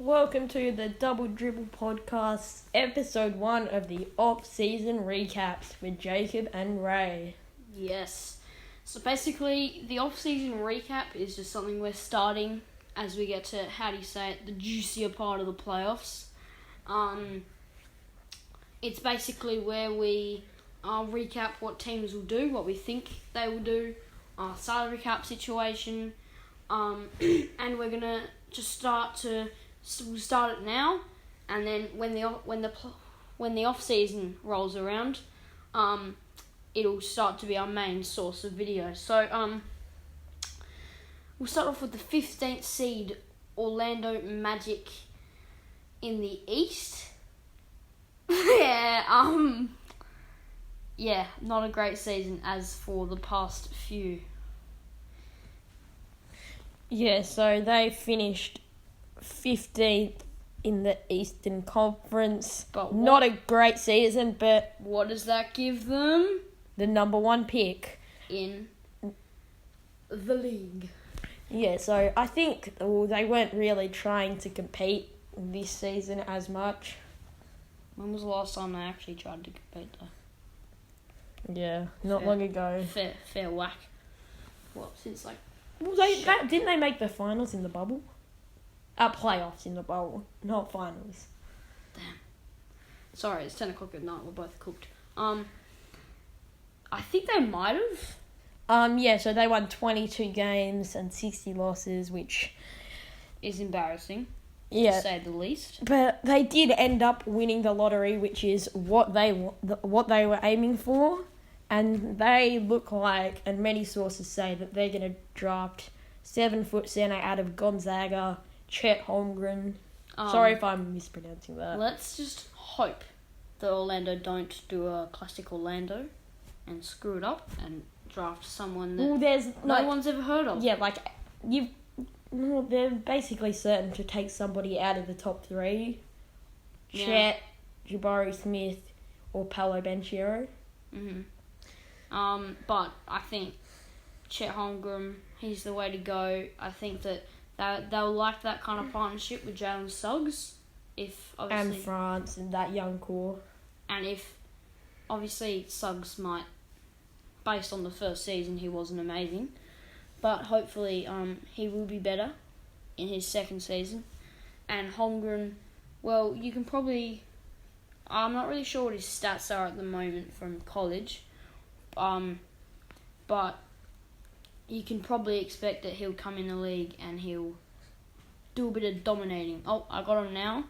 Welcome to the Double Dribble Podcast, episode 1 of the off-season recaps with Jacob and Ray. Yes. So basically, the off-season recap is just something we're starting as we get to, the juicier part of the playoffs. It's basically where we recap what teams will do, what we think they will do, salary cap situation, and we're gonna just we'll start it now, and then when the off season rolls around, it'll start to be our main source of videos. So we'll start off with the 15th seed Orlando Magic in the East. Not a great season as for the past few. Yeah, so they finished 15th in the Eastern Conference. But not a great season, but what does that give them? The number 1 pick in the league. Yeah, so I think they weren't really trying to compete this season as much. When was the last time they actually tried to compete though? Yeah, not long ago. Fair whack. Well, since didn't they make the finals in the bubble? Playoffs in the bubble, not finals. Damn. Sorry, it's 10 o'clock at night. We're both cooked. I think they might have. Yeah, so they won 22 games and 60 losses, which is embarrassing, to say the least. But they did end up winning the lottery, which is what they were aiming for. And they look like, and many sources say that they're going to draft 7-foot center out of Gonzaga, Chet Holmgren. Sorry if I'm mispronouncing that. Let's just hope that Orlando don't do a classic Orlando and screw it up and draft someone that no one's ever heard of. Yeah, they're basically certain to take somebody out of the top 3. Yeah. Chet, Jabari Smith, or Paolo Banchero. But I think Chet Holmgren, he's the way to go. I think that they'll like that kind of partnership with Jalen Suggs. And France and that young core. And if, obviously, Suggs might, based on the first season, he wasn't amazing. But hopefully he will be better in his second season. And Holmgren, well, you can probably... I'm not really sure what his stats are at the moment from college. But you can probably expect that he'll come in the league and he'll do a bit of dominating. Oh, I got him now.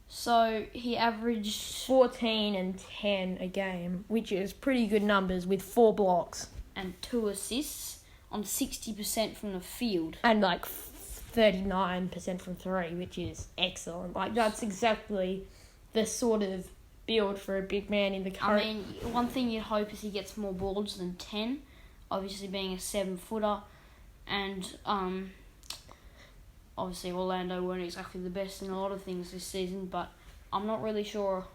So he averaged 14 and 10 a game, which is pretty good numbers with 4 blocks. And 2 assists on 60% from the field. And 39% from 3, which is excellent. That's exactly the sort of build for a big man in the current... I mean, one thing you'd hope is he gets more boards than 10, obviously being a 7-footer. And obviously Orlando weren't exactly the best in a lot of things this season, but I'm not really sure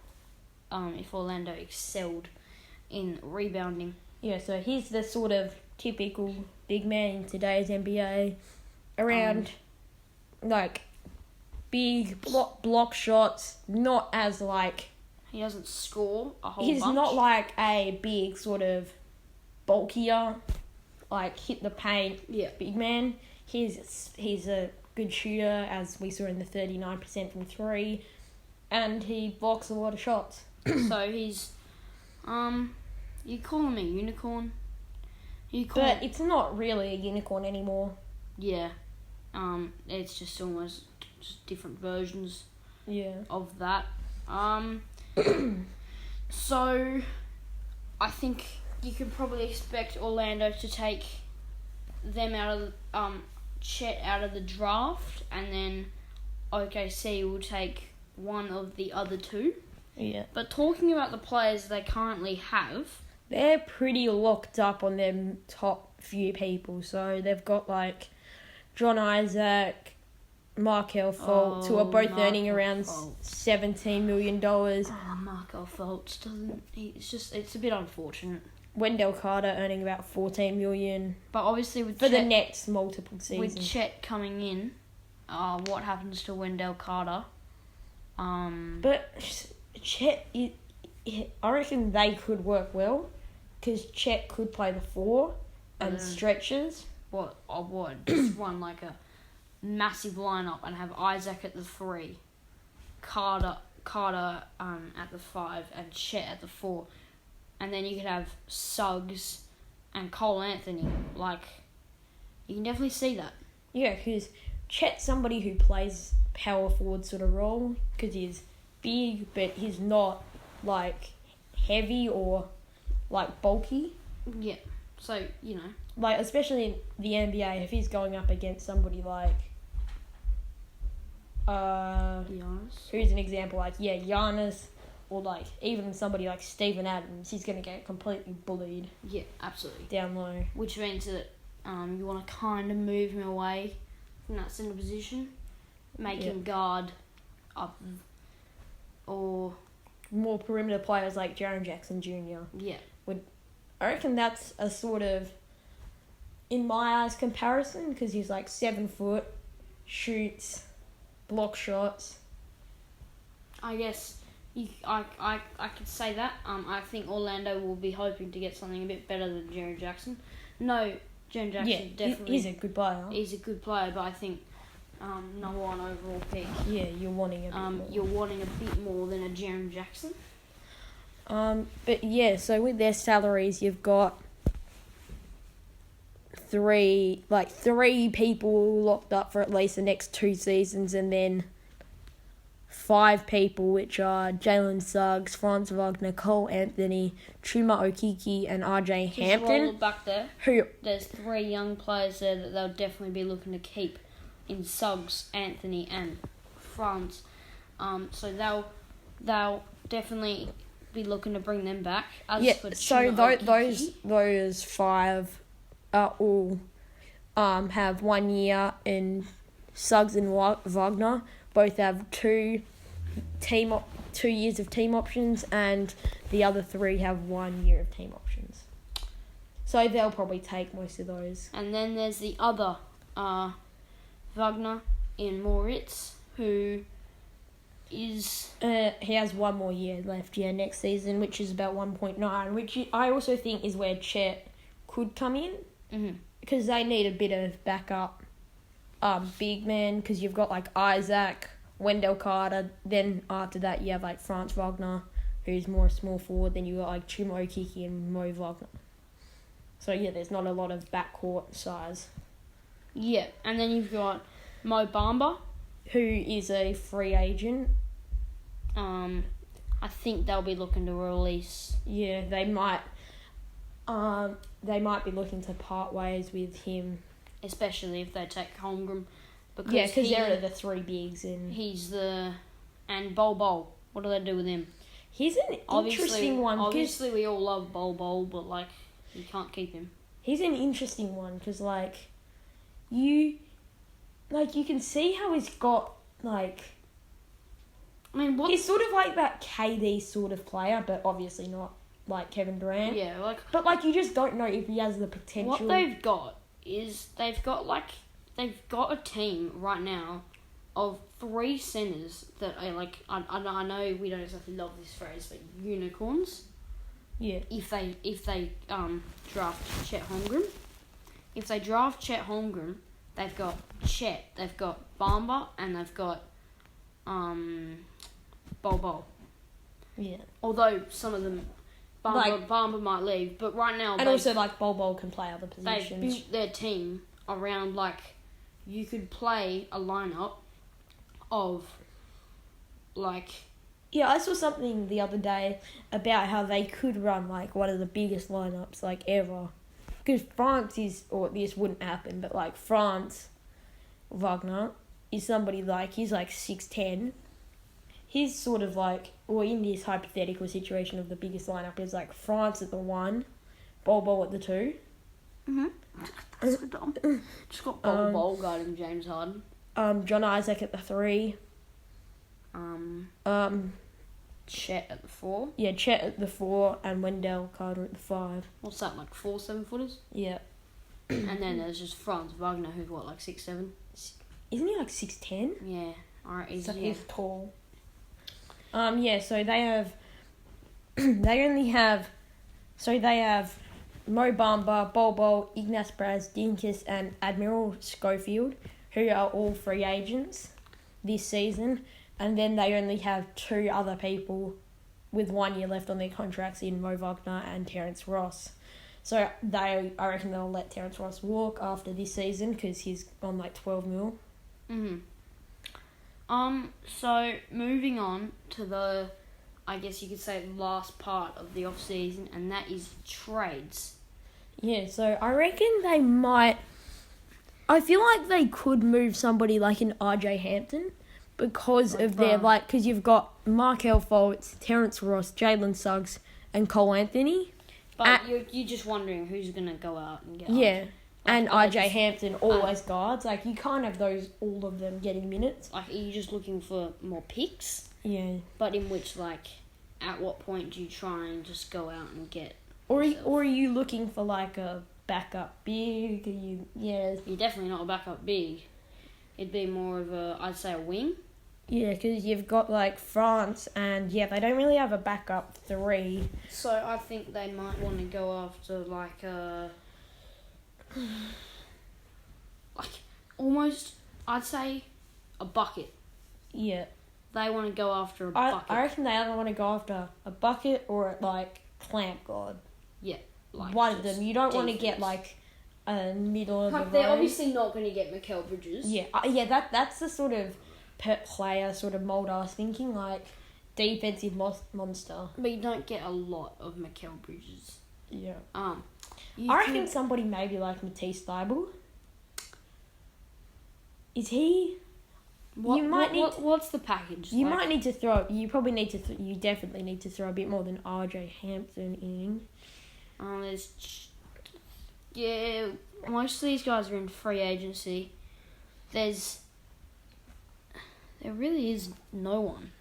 if Orlando excelled in rebounding. Yeah, so he's the sort of typical big man in today's NBA. Around, big block shots, not as, He doesn't score a whole bunch. He's not like a big sort of bulkier, hit the paint big man. He's a good shooter, as we saw in the 39% from 3, and he blocks a lot of shots. So he's, you call him a unicorn? But it's not really a unicorn anymore. Yeah. It's just almost just different versions of that. So I think you can probably expect Orlando to take them out of Chet out of the draft, and then OKC will take one of the other 2. Yeah. But talking about the players they currently have, they're pretty locked up on their top few people. So they've got John Isaac, Markelle Fultz, who are both earning around $17 million. Markelle Fultz it's a bit unfortunate. Wendell Carter earning about $14 million. But obviously for the next multiple seasons. With Chet coming in, what happens to Wendell Carter. But Chet, I reckon they could work well, because Chet could play the 4 and stretches. What? Just run like a massive lineup and have Isaac at the 3, Carter at the 5, and Chet at the 4, and then you could have Suggs and Cole Anthony. Like, you can definitely see that. Yeah, because Chet's somebody who plays power forward sort of role, because he's big, but he's not like heavy or like bulky. Yeah. So, you know. Like, especially in the NBA, if he's going up against somebody like Giannis. Who's an example? Like, Giannis, or like even somebody like Steven Adams, he's going to get completely bullied. Yeah, absolutely. Down low. Which means that you want to kind of move him away from that center position, make him guard up, or more perimeter players like Jaren Jackson Jr. Yeah. I reckon that's a sort of, in my eyes, comparison, because he's like 7 foot, shoots, block shots. I guess I could say that. I think Orlando will be hoping to get something a bit better than Jaren Jackson. No, Jaren Jackson definitely. He's a good player. He's a good player, but I think number 1 overall pick. Yeah, you're wanting a bit more. You're wanting a bit more than a Jaren Jackson. But yeah, so with their salaries, you've got three people locked up for at least the next 2 seasons, and then 5 people, which are Jalen Suggs, Franz Wagner, Cole Anthony, Chuma Okeke, and RJ Hampton. Just roll it back there. There's 3 young players there that they'll definitely be looking to keep in Suggs, Anthony, and Franz. So they'll definitely be looking to bring them back. So those 5 are all have 1 year, and Suggs and Wagner both have 2 years of team options, and the other 3 have 1 year of team options. So they'll probably take most of those. And then there's the other Wagner in Moritz, who is... he has 1 more year left, next season, which is about 1.9, which I also think is where Chet could come in, because they need a bit of backup big man, because you've got like Isaac, Wendell Carter, then after that you have like Franz Wagner, who's more small forward, then you got like Chuma Okeke and Mo Wagner. So there's not a lot of backcourt size. Yeah, and then you've got Mo Bamba, who is a free agent. I think they'll be looking to release. Yeah, they might. They might be looking to part ways with him, especially if they take Holmgren. Because they're the 3 bigs, and Bol. What do they do with him? He's an interesting one. Obviously, we all love Bol, but like, you can't keep him. He's an interesting one because you can see how he's got he's sort of like that KD sort of player, but obviously not like Kevin Durant. Yeah, but you just don't know if he has the potential. What they've got is they've got a team right now of 3 centers that are I know we don't exactly love this phrase, but unicorns. Yeah. If they draft Chet Holmgren, they've got Chet, they've got Bamba, and they've got Bol. Yeah. Although some of them Bamba might leave, but right now also Bol can play other positions. They've built their team around you could play a lineup of Yeah, I saw something the other day about how they could run one of the biggest lineups ever. Because France this wouldn't happen, but Franz Wagner is somebody he's 6'10". He's sort of in this hypothetical situation of the biggest lineup is France at the 1, Bol at the 2. Mhm. That's so dumb. Just got Bol guarding James Harden. John Isaac at the 3. Chet at the 4. Yeah, Chet at the 4 and Wendell Carter at the 5. What's that, 4 7-footers? Yeah. And then there's just Franz Wagner, who's 6'7"? isn't he like 6'10"? Yeah. Alright, So yeah. he's tall. Yeah, so they have they have Mo Bamba, Bol Bol, Ignace Braz, Dinkus and Admiral Schofield, who are all free agents this season, and then they only have 2 other people with 1 year left on their contracts in Mo Wagner and Terence Ross. So I reckon they'll let Terence Ross walk after this season because he's on like 12 mil. So moving on to the, I guess you could say, last part of the off-season, and that is trades. Yeah, so I reckon they might... I feel like they could move somebody like an RJ Hampton because of their, like... Because you've got Markel Fultz, Terence Ross, Jalen Suggs, and Cole Anthony. But you're just wondering who's going to go out and get... Yeah, and RJ Hampton always guards. Like, you can't have all of them getting minutes. Like, are you just looking for more picks? Yeah. But in which, like, at what point do you try and just go out and get... Or are you looking for, like, a backup big? You're definitely not a backup big. It'd be more of I'd say a wing. Yeah, because you've got, like, France and, they don't really have a backup 3. So I think they might want to go after, like, almost, I'd say, a bucket. Yeah. They want to go after a bucket. I reckon they either want to go after a bucket or, like, clamp guard. Yeah. Like one of them. You don't want to get, like, a middle of the road. They're obviously not going to get Mikal Bridges. Yeah, that's the sort of player sort of mould I was thinking, like, defensive monster. But you don't get a lot of Mikal Bridges. Yeah. I reckon somebody maybe like Matisse Thybulle. Is he... What's the package? You might need to throw... You probably need to... You definitely need to throw a bit more than RJ Hampton in. Most of these guys are in free agency. There really is no one.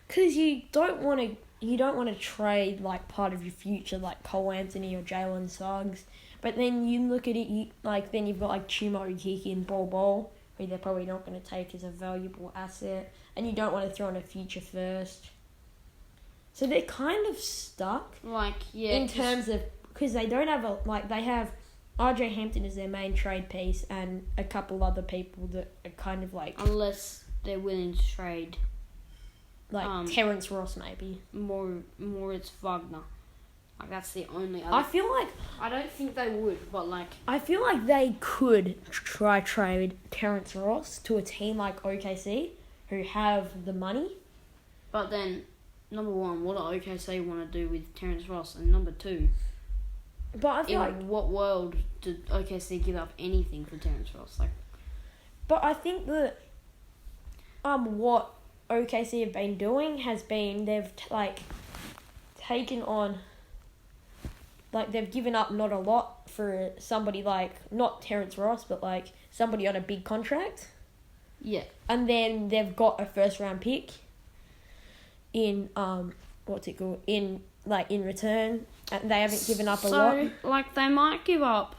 Because you don't want to trade, like, part of your future, like Cole Anthony or Jalen Suggs. But then you look at it, then you've got, like, Chuma Ukiki and Bol Bol, who they're probably not going to take as a valuable asset. And you don't want to throw in a future first. So they're kind of stuck. In terms of... Because they don't have they have RJ Hampton as their main trade piece and a couple other people that are kind of like... Unless they're willing to trade... Like, Terence Ross, maybe. Moritz Wagner. Like, that's the only other... I feel like... I don't think they would, but, like... I feel like they could trade Terence Ross to a team like OKC, who have the money. But then, number one, what do OKC want to do with Terence Ross? And number two... But I feel in what world did OKC give up anything for Terence Ross? Like... But I think that... what OKC have been doing has been they've taken on, like, they've given up not a lot for somebody like, not Terence Ross, but like somebody on a big contract. Yeah. And then they've got a first round pick in in return, and they haven't given up a lot. So, like, they might give up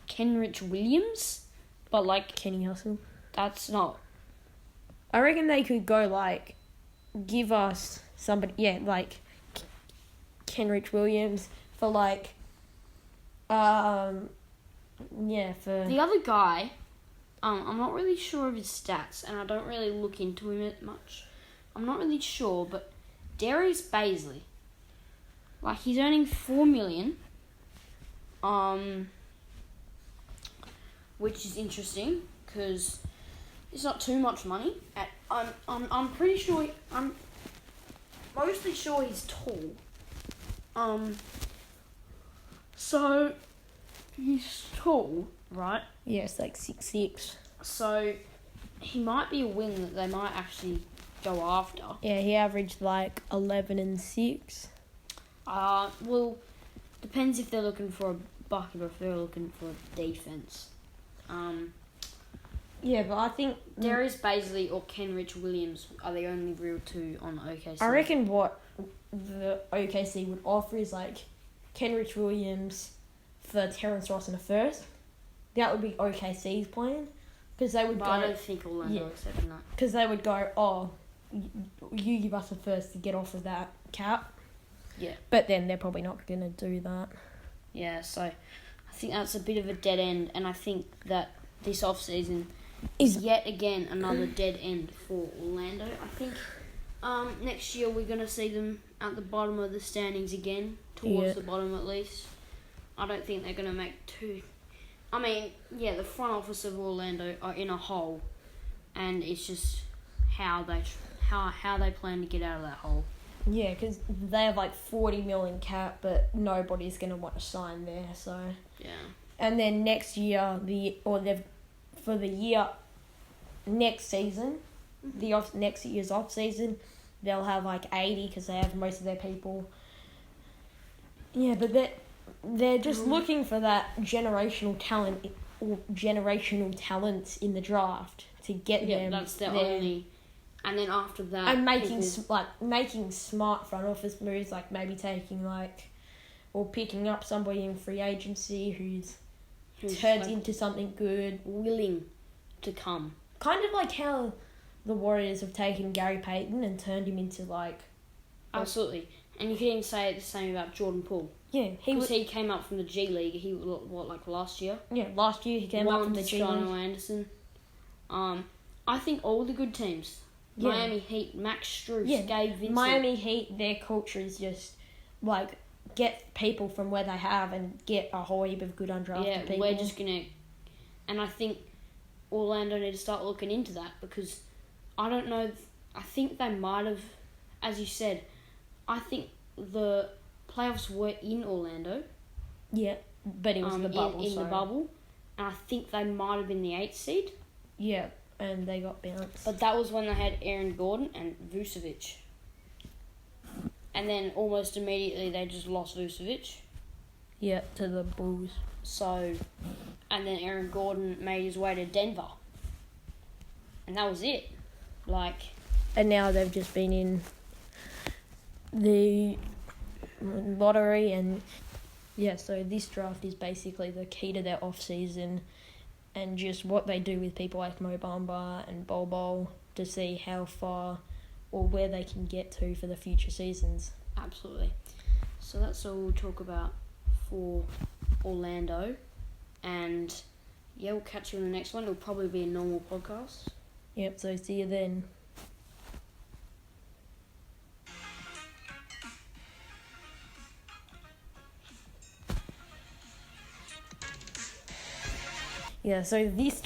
Kenrich Williams, but like Kenny Hustle. That's not... I reckon they could go, like, give us somebody, like, Kenrich Williams for, like, for... The other guy, I'm not really sure of his stats, and I don't really look into him much. I'm not really sure, but Darius Baisley, like, he's earning $4 million, which is interesting, because... It's not too much money. I'm pretty sure. I'm mostly sure he's tall. So he's tall, right? Yeah, it's like 6'6". So he might be a wing that they might actually go after. Yeah, he averaged like 11 and 6. Well, depends if they're looking for a bucket or if they're looking for a defense. Yeah, but I think... Darius Baisley or Kenrich Williams are the only real two on OKC. I reckon what the OKC would offer is, like, Kenrich Williams for Terence Ross in a first. That would be OKC's plan. Because they would But go... I don't think Orlando are accepting that. Because they would go, oh, you give us a first to get off of that cap. Yeah. But then they're probably not going to do that. Yeah, so I think that's a bit of a dead end, and I think that this off-season is yet again another dead end for Orlando. I think next year we're going to see them at the bottom of the standings again, towards the bottom at least. I don't think they're going to make two... I mean, yeah, the front office of Orlando are in a hole, and it's just how they plan to get out of that hole. Yeah, because they have like 40 million cap, but nobody's going to want to sign there, so... Yeah. And then next year, next season, next year's off season, they'll have like 80 because they have most of their people. Yeah, but they're just looking for that generational talent or generational talents in the draft to get them. Yeah, that's their only. And then after that, and making smart front office moves, like maybe taking or picking up somebody in free agency who's turned into something good, willing to come. Kind of like how the Warriors have taken Gary Payton and turned him into Absolutely, and you could even say the same about Jordan Poole. Yeah, he came up from the G League. He last year? Yeah, last year he came up from the G League. Anderson. I think all the good teams. Yeah. Miami Heat, Max Strus, Gabe Vincent. Miami Heat, their culture is just get people from where they have and get a whole heap of good undrafted people. We're just gonna, and I think Orlando need to start looking into that because I don't know. I think they might have, as you said, I think the playoffs were in Orlando. Yeah, but it was the bubble. In the bubble, and I think they might have been the 8th seed. Yeah, and they got bounced. But that was when they had Aaron Gordon and Vucevic. And then almost immediately they just lost Vucevic. Yeah, to the Bulls. So, and then Aaron Gordon made his way to Denver. And that was it. And now they've just been in the lottery and... Yeah, so this draft is basically the key to their off-season and just what they do with people like Mo Bamba and Bol Bol to see how far or where they can get to for the future seasons. Absolutely. So that's all we'll talk about for Orlando. And, yeah, we'll catch you in the next one. It'll probably be a normal podcast. Yep, so see you then. Yeah, so this